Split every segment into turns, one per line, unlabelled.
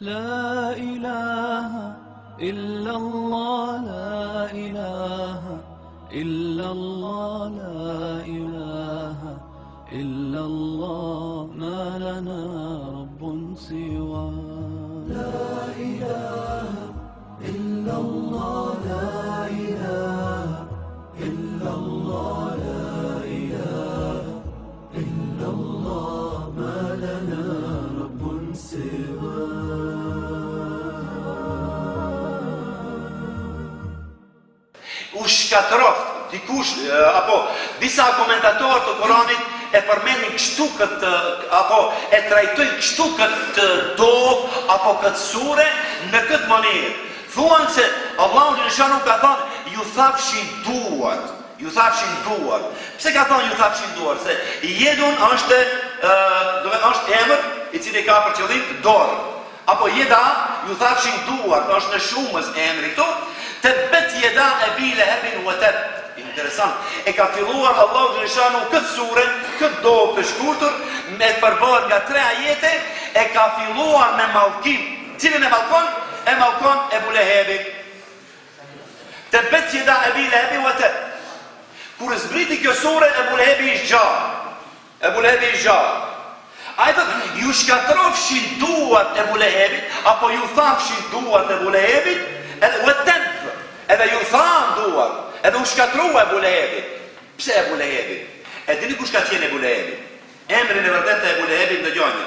لا إله إلا الله لا إله إلا الله لا إله إلا الله ما لنا رب سوى لا إله إلا الله لا إله إلا الله لا إله إلا الله ما لنا رب سوى
U shkatroft, dikush, apo disa komentatorë të Koranit e përmendin kështu këtë, apo e trajtojnë kështu këtë dogë, apo këtë sure në këtë mënyrë. Thuan se Allahu Gjellëshanu ka thonë, ju thafshin duart. Ju thafshin duart. Pse ka thonë ju thafshin duart? Se jedun është emër i cili ka për qëllim dorë. Apo jeda, ju thafshin duart, është në shumës emri këto. Të bet jeda e bile hebin u e tëp. Interesant. E ka filluar Allahu Gjellëshanu këtë sure, këtë dogë të shkurtur, me të përbër nga 3 ajete, e ka filluar me mallkim. Cilën e mallkon? E mallkon Ebu Lehebin. Të bet jeda e bile hebin u e tëp. Kur zbriti kjo sure, Ebu Lehebi ishtë gjallë. Ebu Lehebi ishtë gjallë. A e thët, ju shkatrofshin duart Ebu Lehebit, apo ju thafshin duart Ebu Lehebit, edhe ju thanë duart, edhe u shkatru Ebu Lehebit. Pse Ebu Lehebit? E dini kush ka qenë Ebu Lehebit? Emrin e vërtet të Ebu Lehebit në gjonjë.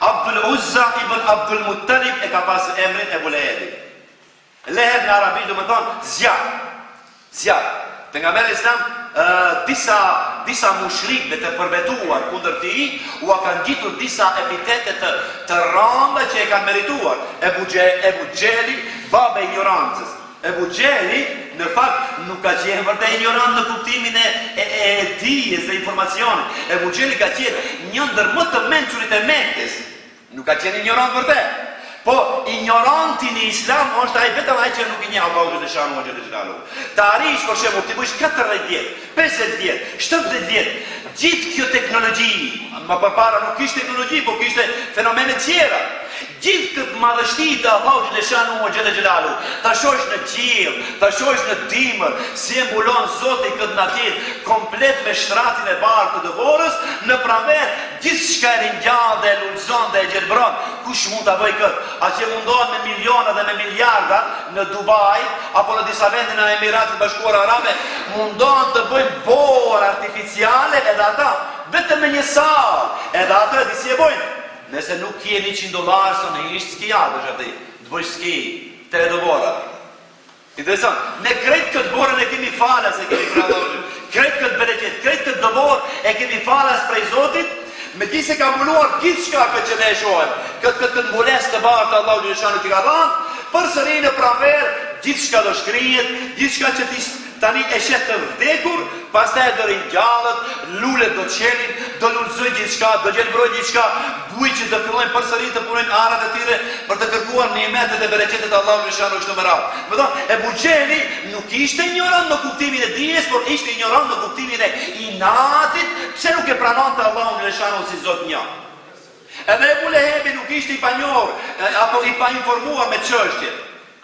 Abdul Uzza ibn Abdul Muttalib e ka pasë emrin Ebu Lehebit. Leheb në arabi do më thonë zjarë. Zjarë. Të nga mërë islam, disa mushrikve të përbetuar kundër ti, u a kanë gjitur disa epitetet të randa që e kanë merituar. Ebu Gjeli, babe ignorancës. Ebu Gjeli, në fakt, nuk ka qenë vërtet ignorant në kuptimin e dijes dhe informacionit. Ebu Gjeli ka qenë një ndër më të mençurit e Mekës. Nuk ka qenë ignorant vërtet. Po, ignoranti në islam është ai vetëm ai që nuk i njeh Allahu Gjellëshanu o Gjellëshanu. Të arish, për shembull, ti bësh 40 vjet, 50 vjet, 70 vjet, gjithë kjo teknologji, më përpara nuk kishte teknologji, po kishte fenomene tjera. Gjithë këtë madhështi të Allahu Gjellëshanu o Gjellëshanu, ta shosh në qiell, ta shosh në dimër, si e mbulon Zoti këtë natyrë komplet me shtratin e bardhë të dëvorës, në praver gjithë shka e ringjallë dhe lulzon dhe e gjelbron. Kush mund të bëj këtë? A që mundohet me miliona dhe me miliarda në Dubai, apo në disa vende në Emiratet Bashkuara Arabe, mundohet të bëjnë borë artificiale edhe ata, vetëm me një salë, edhe ata e disi e bojnë. Nëse nuk kje $100, së në ishtë ski adësh ati, të bëjsh ski, të redë bora. Interesant, ne krejt këtë borën e kemi falas e kemi kralojnë, krejt këtë bereqet, krejt këtë dëbor e kemi falas prej Zotit, me ti se ka mbuluar gjithë shka këtë që ne e shohem, këtë mbules të barë të Allahu Gjellëshanu t'i ka dhanë, për sëri në praver, gjithë shka do shkrijet, gjithë shka që ti tani e shetë të vdekur, pastaj do ringjallët, lulet do qelin, do lulëzoj gjithë shka, do gjelbroj gjithë shka, bujqit do fillojnë për sëri të punojnë arat e tire për të kërkuar nimetet e bereqetet e Allahu Gjellëshanu kështu me radhë. Më thonë, Ebu Gjeli nuk ishte ignorant në kuptimin e dijes, por ishte ignorant në kuptimin e inatit, pse nuk e pranon të Allahu Gjellëshanu si Zot një. Edhe Ebu Lehebi nuk ishte i panjohur, apo i pa informuar me çështje.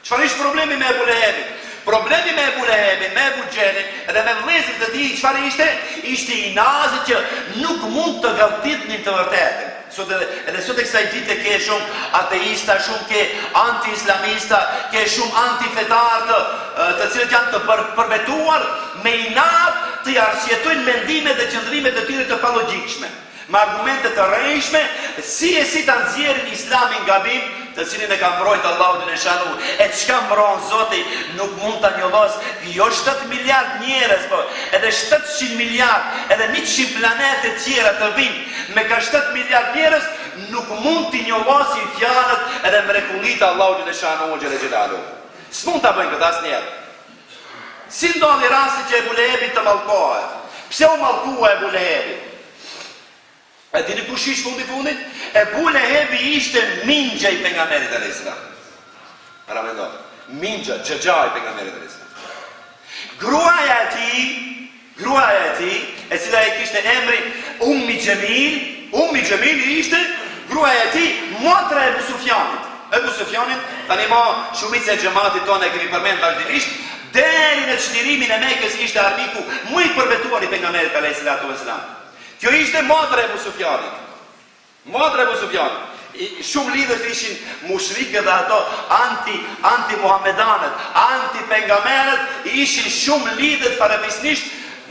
Çfarë ishte problemi me Ebu Lehebin? Problemi me Ebu Lehebin, me Ebu Gjelin, edhe me vëllezërit e tij, çfarë ishte? Ishte i nazit që nuk mund të gabitnin të vërtetën. Edhe sot e kësaj dite ke shumë ateista, shumë ke anti-islamista, ke shumë anti-fetar të cilët janë të përbetuar me inat të arsjetojnë mendimet dhe qëndrimet e tyre të palogjikshme, me argumente të rrejshme, si ta nxjerrin islamin gabim, të cilin e ka mbrojt Allahu Gjellëshanu, e çka mbron Zoti nuk mund ta njollos, jo 7 miliard njerëz, po edhe 700 miliard, edhe 100 planete tjera të vinë, me ka 7 miliard njerëz, nuk mund t'i njollosin fjalët edhe mrekullitë Allahu Gjellëshanu o Gjellëshanu. S'mund ta bëjnë këtë asnjëherë. Si ndodhi rasti që Ebu Lehebi të mallkohet? Pse u mallkua Ebu Lehebi? E dini kush ishte fundit? Ebu Lehebi ishte mingja i pejgamberit alayhis salam. Para mendo, mingja, xhaxha i pejgamberit alayhis salam. Gruaja e tij, e cila e kishte emrin Ummi Gjemil ishte gruaja e tij, motra e Ebu Sufjanit. Ebu Sufjanin, tani ma shumica e xhamatit tonë e kemi përmend vazhdimisht, deri në çlirimin e Mekës ishte armiku më i përbetuar i pejgamberit alayhis salatu vesselam. Kjo ishte motra e Abu Sufjanit. Motra e Abu Sufjanit. Shumë lidhët ishin mushrikët dhe ato anti-muhamedanët, anti-pengamerët, ishin shumë lidhët farefisnisht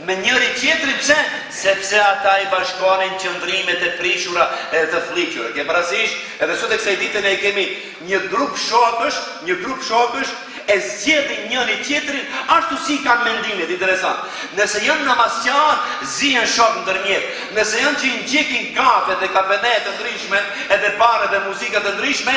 me njëri tjetrin. Pse? Sepse ata i bashkonin qëndrimet e prishura e të fliqura. Ke parasysh, edhe sot e kësaj dite ne kemi një grup shokësh e zgjedhin njëri tjetrin ashtu si kanë mendimet. Interesant. Nëse janë namazqar, zihen shok ndërmjet. Nëse janë që i ngjekin kafe dhe kafenet të ndryshme, edhe bare dhe muzika të ndryshme,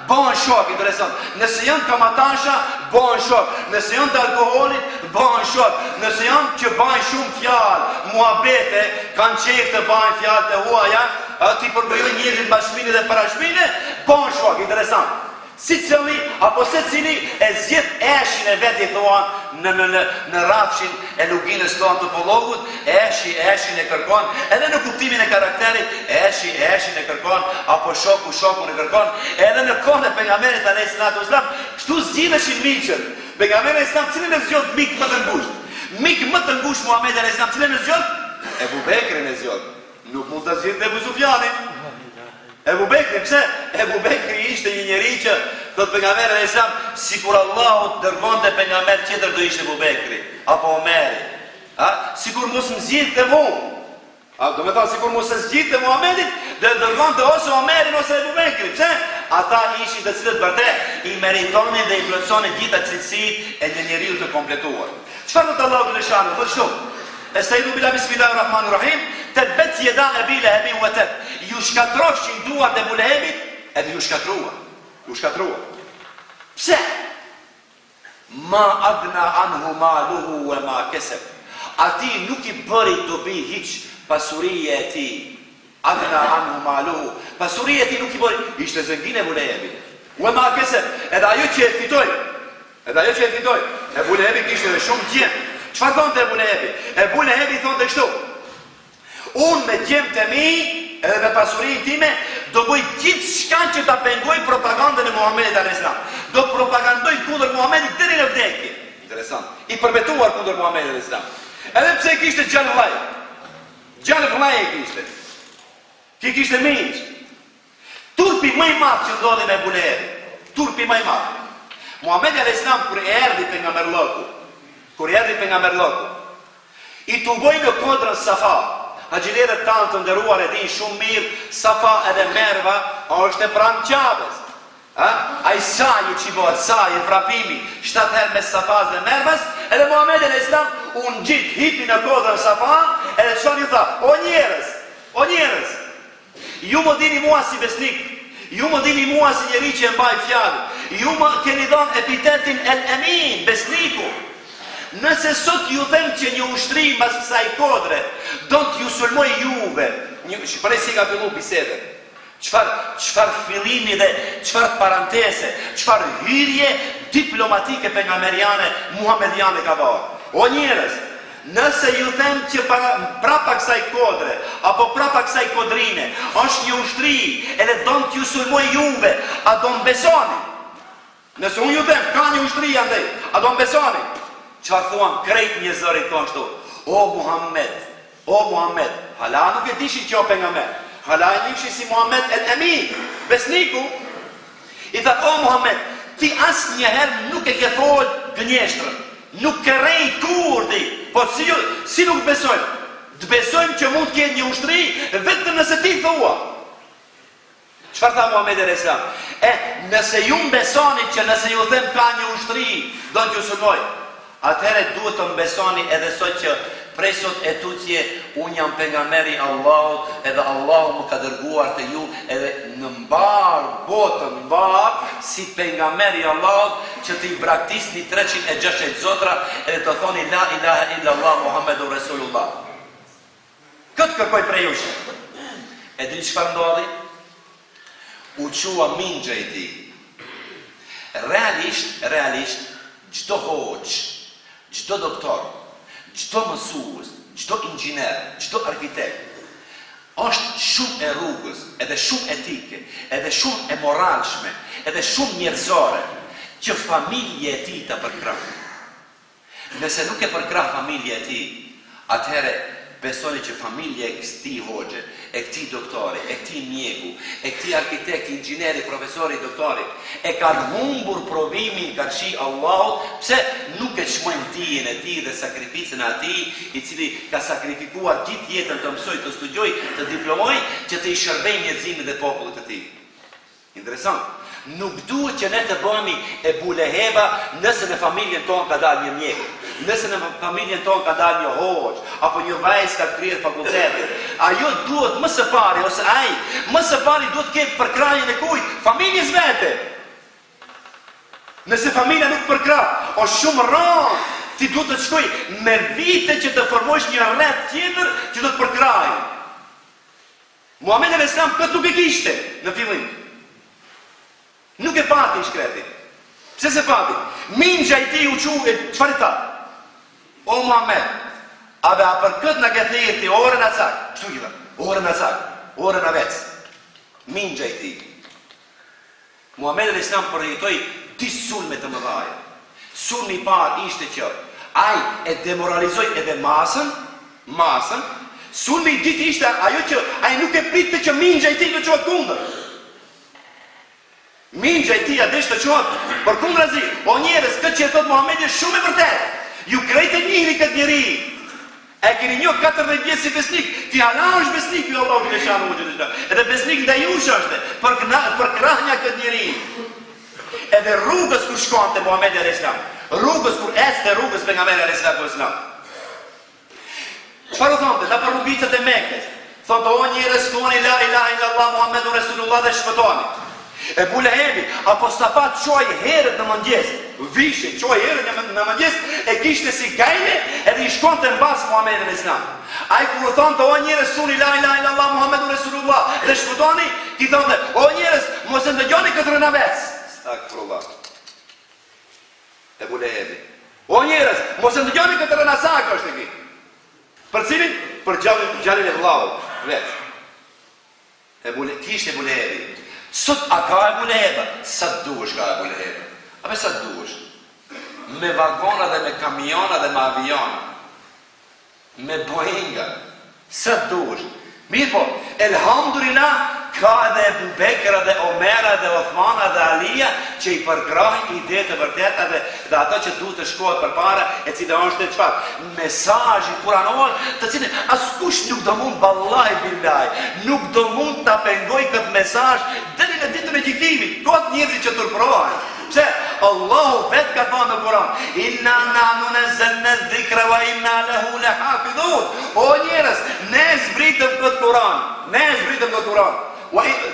bëhen shok. Interesant. Nëse janë kamatasha, bëhen shok. Nëse janë të alkoholit, bëhen shok. Nëse janë që bëhen shumë fjalë, muhabete, kanë qejf të bëhen fjalë të huaja, ti përbëjojnë njerëzit bashkëmine dhe parashmine, bëhen shok. Interesant. Si cili, apo se cili e zgjedh eshin e vetë i thuan në rafshin e luginës tonë të pollogut, eshin e kërkon, edhe në kuptimin e karakterit, eshin e kërkon, apo shokun e kërkon, edhe në kohën e pejgamberit alayhis salatu vesselam, këtu zgjidheshin miqët. Pejgamberi alayhis salam cilin e zgjodh mik më të ngushtë? Mik më të ngushtë Muhamedi alayhis salam cilin e zgjodh? Ebu Bekrin e zgjodh. Nuk mund ta zgjidhte Abu Sufjanin. Ebu Bekri, pse? Ebu Bekri ishte një njeri që, thot pejgamberi alayhis salam, sikur Allahu dërgonte pejgamber tjetër do ishte Ebu Bekri, apo Omeri. Sikur mos më zgjidhte mua. Do me thënë, sikur mos e zgjidhte Muhamedit, dhe dërgonte ose Omerin ose Ebu Bekri. Pse? Ata ishin të cilët vërtet i meritonin dhe i plotësonin gjitha cilësitë e një njeriu të kompletuar. Çfarë thot Allahu dhe shanu? Thot shumë. Estaidu bila bismillahirrahmanirrahim, tabbat yada abi lahabin wa tab. Ju shkatrofshin duart e Abu Lehebit, edhe ju shkatrua. Pse? Ma agna anhu maluhu wa ma kasab. Ati nuk i bëri dobi hiç pasuria e tij. Agna anhu maluhu. Pasuria e tij nuk i bëri, ishte zëngin e Abu Lehebit. Wa ma kasab, edhe ajo që e fitoi. Abu Lehebi kishte edhe shumë gjem. Çfarë thonte Abu Lehebi? Abu Lehebi thonte kështu: unë me gjemt e mi edhe me pasurinë time do bëj gjithçka që ta pengoj propagandën e Muhamedit alayhis salam. Do propagandoj kundër Muhamedit deri në vdekje. Interesant. I përbetuar kundër Muhamedit alayhis salam. Edhe pse kishte gjallë vllaj kishte. Ki kishte miq. Turpi më i madh që ndodhi me Abu Lehebi. Turpi më i madh. Muhamedi alayhis salam kur erdhi pejgamberlloku, i tungoi në kodrën Safa. Haxhilerët tanë të nderuar e din shumë mirë, Safa edhe Merva është e pranë Ka'bes. Ai sa'i që bëhet, sa'i vrapimi, 7 herë me Safas dhe Mervas, edhe Muhamedi alayhis salam u ngjit hipi në kodrën Safa, edhe çfarë i tha? O njerëz, ju më dini mua si besnik, ju më dini mua si njeri që e mbaj fjalën, ju më keni dhënë epitetin El Amin, besniku. Nëse sot ju them që një ushtri mbas kësaj kodre do t'ju sulmoj juve, shprej si ka fillu bisedën, çfarë fillimi dhe çfarë parantese, çfarë hyrje diplomatike pejgamberiane muhamediane ka bërë. O njerëz, nëse ju them që prapa kësaj kodre apo prapa kësaj kodrine është një ushtri edhe do t'ju sulmoj juve, a do m'besoni? Nëse unë ju them ka një ushtri andej, a do m'besoni? Çfarë thuan krejt njerëzit thonë kështu: O Muhammed, hala nuk e dishin që o pejgamber, hala e njihshin si Muhammed el Amin, besniku. I tha: o Muhammed, ti asnjëherë nuk e ke folë gënjeshtrën, nuk ke rejt kurdi, po si nuk besojmë? Të besojmë që mund të ketë një ushtri vetëm nëse ti thua. Çfarë tha Muhamedi alayhis salam? Nëse ju besoni që nëse ju them ka një ushtri do t'ju sulmoj, atëherë duhet të mbesoni edhe sot që prej sot e tutje unë jam pejgamberi Allahut, edhe Allahu më ka dërguar te ju edhe në botën si pejgamberi Allahut që t'i braktisni 360 zotra edhe të thoni la ilaha illallah Muhammedur Rasulullah. Këtë kërkoj prej jush. E dini çfarë ndodhi? U qua mingja i tij. Realisht çdo hoxh, çdo doktor, çdo mësues, çdo inxhinier, çdo arkitekt, është shumë e rrugës, edhe shumë etike, edhe shumë e moralshme, edhe shumë njerëzore, që familje e ti të përkrah. Nëse nuk e përkrah familje e ti, atëhere besoni që familje e këti hoxhe, e këti doktori, e këti mjeku, e këti arkitekti, inxhineri, profesori, doktori, e kanë humbur provimin ka shi Allahut, pse nuk e çmojnë dijen e tij dhe sakrificën e atij, i cili ka sakrifikuar gjithë jetën të mësoj, të studioj, të diplomoj, që të i shërbejë njerëzimit dhe popullit të tij. Interesant. Nuk duhet që ne të bëhemi e buleheba nëse në familjen tonë ka dalë një mjek, nëse në familjen tonë ka dalë një hoxh, apo një vajzë ka kryer fakultetin. Ajo duhet më së pari, ose ai, më së pari duhet ketë përkrahjen e kujt? Familjes vete. Nëse familja nuk përkrah, është shumë rëndë, ti duhet të shkoj me vite që të formosh një rreth tjetër që do të përkrahin. Muhamedi alayhis salam këtë nuk e kishte në fillim. Nuk e pati i shkreti. Pse se pati? Mingja i ti u quhe, qëfar i tha? O Muhammed, abe a për këtë në këthirë ti orën a cak? Kështu gjitha? Orën a cak, orën a vec. Mingja i ti. Muhammed alayhis salam përjetoi dy sulme të mëdhaja. Sulmi i parë ishte që ai e demoralizoi edhe masën. Sulmi i dytë ishte ajo që ai nuk e pritte që mingja i ti të qohet kundër. Mingja i tij adesh të qohet për kundrazi. O njerëz, këtë që e thot Muhamedi është shumë e vërtetë. Ju krejtë njëri këtë njeri. E keni një 14 vjeç si besnik, ti hala është besnik, ju Allahu të shanu gjithë. Edhe besnik ndaj jush është, për krahja këtë njeri. Edhe rrugës kur shkonte Muhamedi alayhis salam, rrugës kur ecte rrugës pejgamberi alayhis salam. Çfarë thonte? La për rrugicat e Mekës. Thonë o njerëz, thoni la ilaha illallah Muhammedur Rasulullah dhe shpëtoni. Ebu Lehebi, apostafat qoj herët në mëngjes, vishe, qoj herët në mëngjes, e kishte si gajle, edhe i shkonte në basë Muhamedi alayhis salam. A i kur thonë të o njerëz, thoni la ilaha illallah Muhammedur Rasulullah dhe shpëtoni, ti thonë o njerëz, mos e ndëgjoni këtë rënavec. Stakfirullah. Ebu Lehebi. O njerëz, mos e ndëgjoni këtë rënasak është e ki. Për cilin? Për gjallin e vllavut, vetë. Kishte Ebu Lehebi. Sot a ka Ebu Leheba? Sa të duesh ka Ebu Leheba? Ape sa të duesh? Me vagona dhe me kamiona dhe me aviona. Me Boeinga. Sa të duesh? Mirë po, elhamdulillah, ka edhe Ebu Bekra dhe Omera dhe Othmana dhe Alija që i përkrahin ide të vërteta dhe ato që duhet të shkohet përpara, e cila është çfarë? Mesazhi kuranor, të cilin askush nuk do mund vallahi billahi, nuk do mund ta pengoj këtë mesazh deri në ditën e gjykimit. Kot njerëzit që turprohen. Pse? Allahu vetë ka thënë në Kur'an, inna nahnu nazzalna dhikra wa inna lahu lahafidhun. O njerëz, ne zbritëm këtë Kur'an.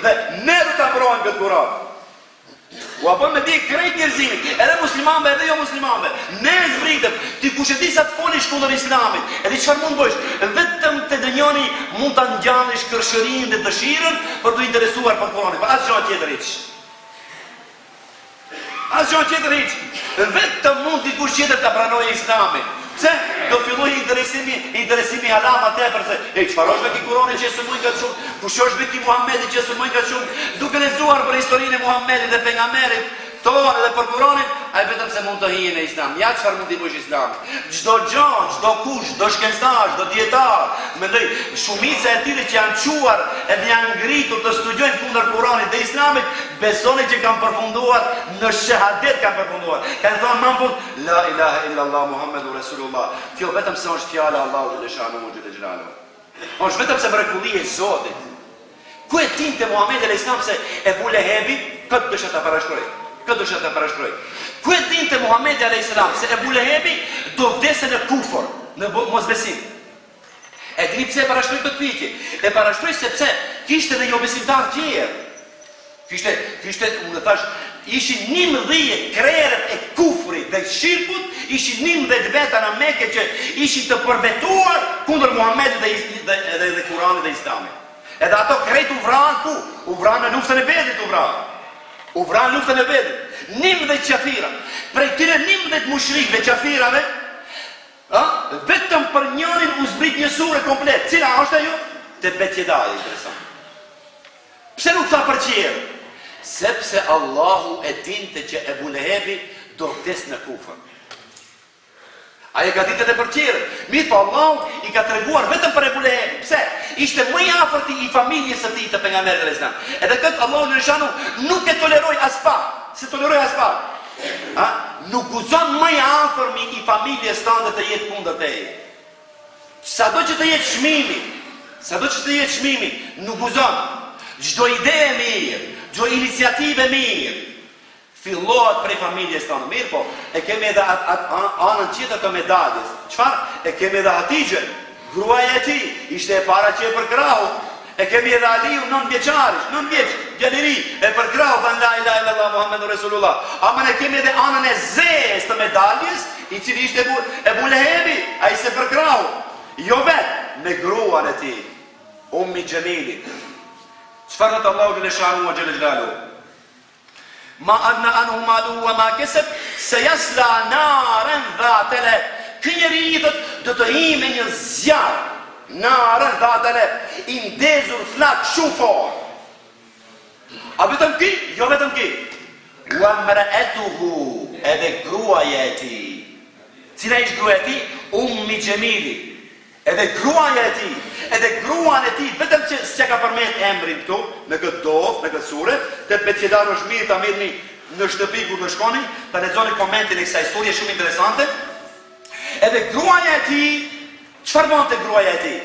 Dhe ne do ta mbrojmë këtë Kur'an. U apo me di krejt njerëzimit, edhe muslimanëve edhe jo muslimanëve. Ne zbritëm, ti kush e di sa të folish kundër Islamit, edhe çfarë mund bësh? Vetëm te dënjoni mund ta ngjanësh kërshërinë dhe dëshirën për të interesuar për Kur'anin, pa asgjë tjetër hiç. Asgjë tjetër hiç. Vetëm mund dikush tjetër ta pranojë Islamin. Pse? Do filloj interesimi halama tepër se çfarë është me ki Kur'ani që sulmojnë këtë shumë, kush është me ki Muhamedi që sulmojnë këtë shumë, duke lexuar për historinë e Muhamedit dhe pejgamberit tonë dhe për Kur'anin, ai vetëm se mund të hijë në Islam. Ja çfarë mund të bësh Islami. Çdo gjë, çdo kush, çdo shkencëtar, çdo dietar, mendoj shumica e tyre që janë çuar edhe janë ngritur të studiojnë kundër Kur'anit dhe Islamit, besoni që kanë përfunduar në shahadet, kanë përfunduar. Kanë thënë më fund la ilaha illallah Muhammedur Rasulullah. Kjo vetëm se është fjala e Allahut dhe shanu dhe xhelalu. Është vetëm se mrekullia e Zotit. Ku e tinte Muhamedi alayhis salam se Ebu Lehebi këtë dësha ta parashtroj. Ku e dinte Muhamedi alayhis salam se Ebu Lehebi do vdesë në kufër, në mosbesim. E dini pse e parashtroi këtë pyetje? E parashtroi sepse kishte edhe jo besimtar tjerë. Kishte, unë thash, ishin 11 krerët e kufrit dhe shirkut, ishin 11 veta në Mekë që ishin të përbetuar kundër Muhamedit dhe Kuranit dhe Islamit. Edhe ato krejt u vranë ku? U vranë në luftën e Bedrit u vranë luftën e Bedrit. 11 qafira. Prej tyre 11 mushrikëve qafirave, vetëm për njërin u zbrit një sure komplet. Cila është ajo? të betjedaje, interesant. Pse nuk tha për qerë? Sepse Allahu e dinte që Ebu Lehebi do vdes në Kufër. Aja ka ditë edhe për qerë. Mirë po Allahu i ka treguar vetëm për Ebu Lehebi. Pse? Ishte më i afërt i familjes së tij të pejgamberit alayhis salam. Edhe këtë Allahu Gjellëshanu nuk e toleroi as pak. Se toleroi as pak. Nuk guzon më i afërmi i familjes tënde të jetë kundër teje. Sado që të jetë çmimi, nuk guzon. Çdo ide e mirë, çdo iniciativë e mirë, fillohet prej familjes tonë. Mirë po, e kemi edhe anën tjetër të medaljes. Çfarë? E kemi edhe Hatixhen, gruaja e tij, ishte e para që e përkrahu. E kemi edhe Aliun 9 vjeçarish, 9 vjeç, djaliri, e përkrahu than la ilaha illallah Muhammedur Rasulullah. Ama ne kemi edhe anën e zezë të medaljes, i cili ishte Ebu Lehebi, ai se përkrahu. Jo vetë me gruan e tij, Ummi Gjemili. Çfarë thot Allahu Gjellëshanu wa Gjelle Gjelalu? Ma agna anhu maluhu wa ma keseb, se jasla naren dhate leheb. Ky njeri do të hime një zjarr, naren dhate leheb, i ndezur flak shumë fort. A vetëm ky? Jo vetëm ky. Wa mra'atuhu, edhe gruaja e tij. Cila ishte gruaja e tij? Ummi Gjemili. Edhe gruaja e tij, edhe gruan e tij, vetëm që s'ka ka përmend emrin këtu, në këtë dovë, në këtë sure, të betjedarë është mirë ta mirëni në shtëpi kur të shkoni, ta lexoni komentin e kësaj historie shumë interesante. Edhe gruaja e tij, çfarë bënte gruaja e tij?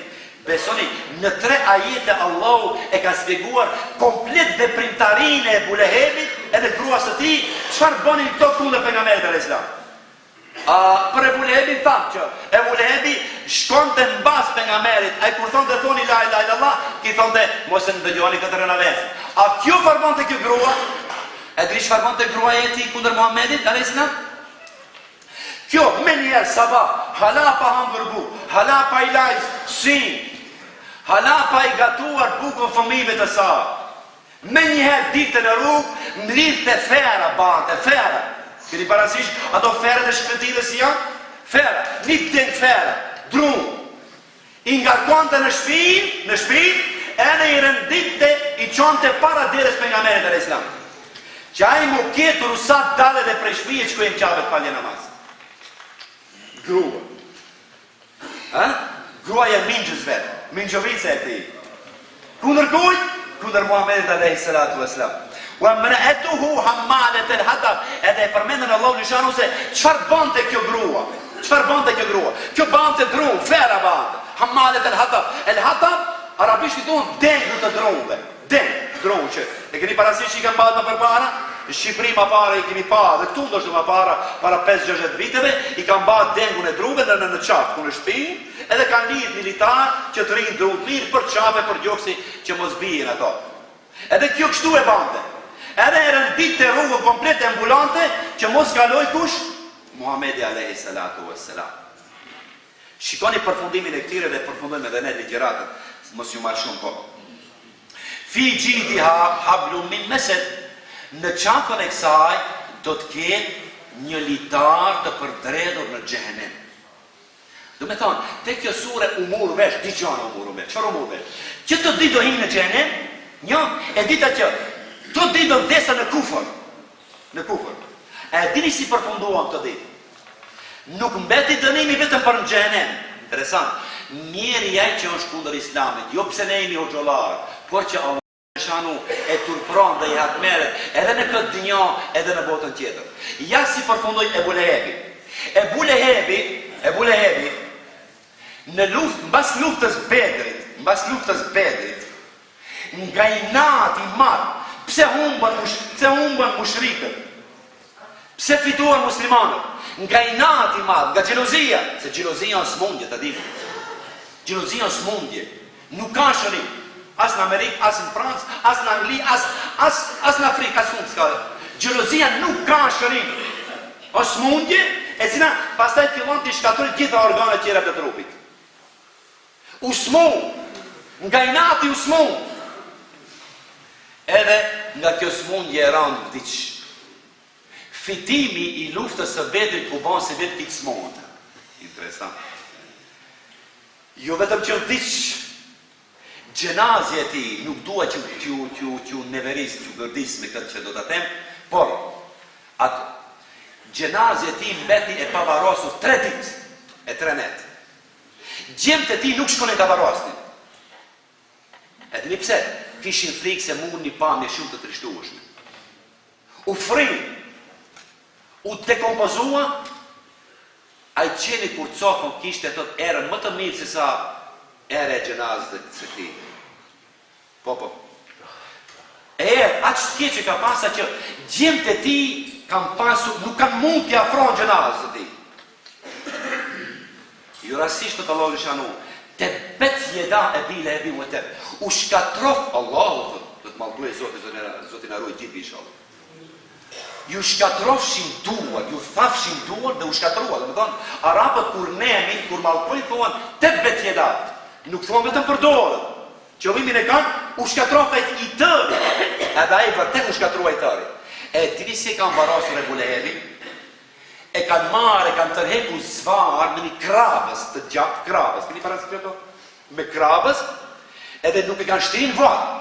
Besoni, në 3 ajete Allahu e ka shpjeguar komplet veprimtarinë e Ebu Lehebit, edhe gruas së tij, çfarë bënin këto kundër pejgamberit alayhis salam. Për Ebu Lehebi thamë që Ebu Lehebi shkonte mbas pejgamberit, ai kur thonte thoni la ilaha illallah, ki thonte mos e ndëgjoni këtë rënavec. A kjo farbonte kjo grua? E di çfarë bante gruaja e tij kundër Muhamedit alayhis salam? Kjo me njerë sabah, hala pa hangër buk, hala pa i lajz sin, hala pa i gatuar bukën fëmijëve të saj. Me njëherë dikte në rrugë, mlidhte fera bante, fera. Keni parasysh ato ferët e shkretinës si janë? Fera, një pëtën fera, drum. I ngarkonte në shpinë, e në i rëndite i qonte para deres pejgamberit alayhis salam. Që ai mu ketë rusat dale dhe prej shpije që kujnë qabet palje namaz. Grua. Gruaja mingjës vetë, mingjëvice e ti. Kundër kuj? Kundër Muhamedit alayhis salatu wassalam. Wa mra'atuhu hammalat al-hatab. Edhe e përmendën Allahu Gjellëshanu se çfarë bënte kjo grua? Çfarë bënte kjo grua? Kjo bënte drum, fera bënte. Hammalat al-hatab. El-hatab arabisht i thon dengë të drumve. Drum që e keni parasysh që i kanë bërë më përpara? Në Shqipëri më para i kemi pa, dhe këtu ndoshta më para 5-6 viteve, i kanë bërë dengun e drumve në qafë, ku në shtëpi, edhe kanë lidh militar që të rinë drum mirë për qafe, për gjoksi që mos bien ato. Edhe kjo kështu e bante. Edhe e rëndit të rrugë komplet e ambulante që mos kaloj kush? Muhamedi alayhis salatu wassalam. Shikoni përfundimin e këtyre dhe përfundojmë edhe ne ligjëratën, mos ju marr shumë kohë. Fi gjidiha hablum min mesed. Në qafën e kësaj do të ketë një litar të përdredhur në xhehenem. Do me thonë, te kjo sure umur vesh, diqanë umur vesh, qëfar umur vesh? Që të di do hinë në xhehenem, një, e dita që të di do vdesa në Kufër. Në Kufër. E dini si përfunduan të di. Nuk mbeti dënimi vetëm për në xhehenem. Interesant. Njeri jaj që është kundër Islamit, jo pse ne jemi hoxhollar, por që Allah Shanu e turpron dhe i hakmeret edhe në këtë dynjë edhe në botën tjetër. Ja si përfundoi Ebu Lehebi. Ebu Lehebi në luftë, mbas luftës Bedrit, nga inati i madh, pse humbën mushrikët? Pse fituan muslimanët? Nga inati i madh, nga xhelozia, se xhelozia është smundje, ta dini. Xhelozia është smundje. Nuk ka shërim. As në Amerikë, as në Francë, as në Angli, as në Afrikë, as mund s'ka. Xhelozia nuk ka shërim. Është smundje, e cila pastaj fillon të shkatërrojë gjitha organet tjera të trupit. Usmun, nga inati usmun. Edhe nga kjo smundje e rand vdiq. Fitimi i luftës së Bedrit u bën se vetë pikë smundë. Interesant. Jo vetëm që vdiq, Gjenazja e tij nuk dua që neveris, që gërdis me këtë që do ta them, por atë gjenazja e tij mbeti e pavarosur 3 ditë e 3 net. Gjemët e tij nuk shkonin ta varrosnin. E dini pse? Kishin frikë se mund një pamje shumë të trishtueshme. U frin, u dekompozua, ai qeni kur cofën kishte thot erën më të mirë se sa era e gjenazës së tij. Po. Aq të që ka pasa që gjemët e tij kanë pasur, nuk kanë mund t'ia afrojnë gjenazës së tij. Ju rastisht të Allahu shanu, te bet jeda e bile e bimu e te, u shkatrof Allahu, do të mallkuaj Zotin arruaj gjithë inshallah. Ju shkatrofshin duar, ju thafshin duar dhe u shkatrua, dhe me thonë, arabët kur nemi, kur mallkuaj thonë, te bet jeda, nuk thonë vetëm për dorë, qëllimin e kanë, u shkatrofet i tërë, edhe ai vërtet u shkatrua i tërë. E dini si e kanë varrosur Ebu Lehebi? E kanë marrë, e kanë tërheku zvarë me një krabës të gjatë krabës. Këni parasit këto? Me krabës, edhe nuk e kanë shtirin varë.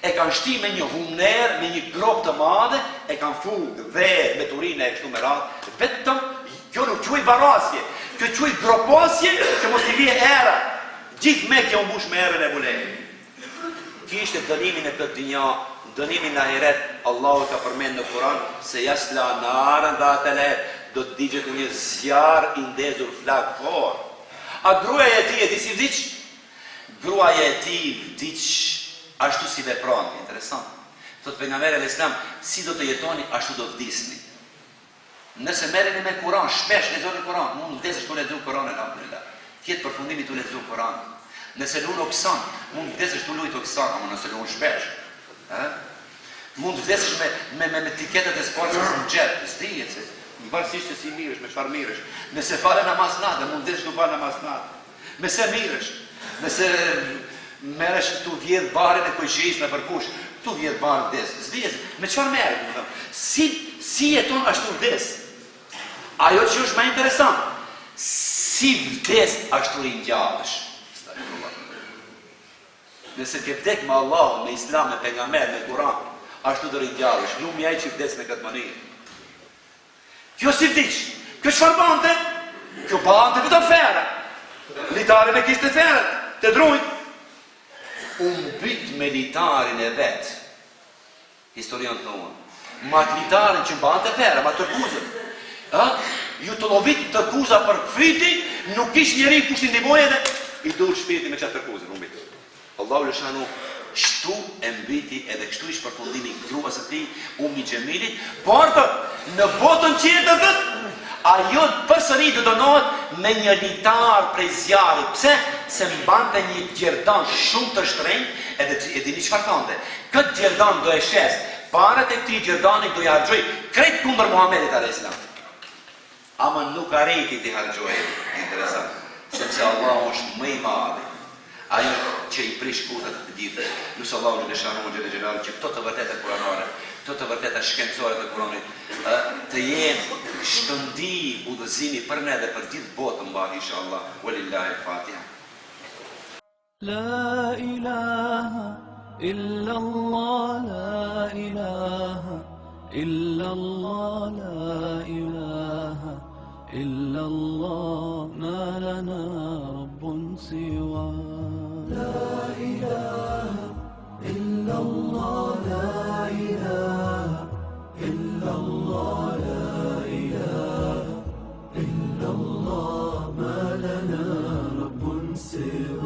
E kanë shti me një humner, me një grop të madhe, e kanë fugë, dhe me turine e kështu me radhë. Vetëm, kjo nuk quaj varasje, kjo quaj groposje, që mos i vije era. Gjithë me kjo mbush me erën e Bulehi. Kishte dënimin e këtë dinja, dënimin në ahiret, Allahu ka përmend në Kur'an, se jasla narën dhe atele, do të digjet një zjarë i ndezur flak forë. A gruaja e tij e di si vdiq? Gruaja e tij vdiq ashtu si vepron, interesant. Thot pejgamberi alayhis salam, si do të jetoni, ashtu do vdisni. Nëse merreni me Kur'an, shpesh lexoni Kur'an, mund vdesësh kur lexon Kur'anin, alhamdulillah. Tjetë përfundimi tu lexon Kur'an. Nëse lun oksan, mund vdesësh tu lut oksan, ama nëse lun shpesh, mund vdesësh me tiketat e sportit në xhep, s'dihet se varësisht se si mirësh, me çfarë mirësh. Nëse fale namaz natë, mund vdesh nuk fal namaz natë. Nëse mirësh, nëse merresh tu vjedh barin e kujshisë me përkush, tu vjedh barin vdes. S'dihet me çfarë merret, do të them. Si jeton ashtu vdes. Ajo që është më interesant, si vdes ashtu ringjallesh. Nëse ke vdek me Allah, me Islam, me pejgamber, me Kur'an, ashtu do ringjallesh. Lumi ai që vdes në këtë mënyrë. Kjo si vdiq, kjo çfarë bante? Kjo bante vetëm fera. Litarin e kishte ferët, të drujt. U mbyt me litarin e vet. Historian thonë. Ma litarin që bante fera, ma tërkuzën. Ju të lovit tërkuza për friti, nuk ish njeri kushtin ndihmoj edhe i dur shpirti me qatë tërkuzën, u mbyt. Allahu lëshanu, shtu e mbyti edhe kështu ish përfundimi gruas e tij, Ummi Xhemilit, por në botën tjetër ajo përsëri do dënohet me një litar prej zjarrit. Pse? Se mbante një gjerdan shumë të shtrenjtë, edhe e dini çfarë thonte. Këtë gjerdan do e shes, parat e këtij gjerdani do i harxoj krejt kundër Muhamedit alayhis salam. Ama nuk arriti të harxojë. Interesant. Sepse Allahu është më i madh. Ajo që i prish kutat të gjithë, nusë Allahu në lëshanu në gjellë që këto të vërteta kuranore, këto të vërteta shkencore të kuranit, të jenë shkëndi udhëzimi për ne dhe për gjithë botën mbarë, inshallah. Walillahi Fatiha.
La ilaha illallah, la ilaha illallah, la ilaha illallah, ma lana rabbun siwa. لا إله إلا الله لا إله إلا الله لا إله إلا الله ما لنا رب سواه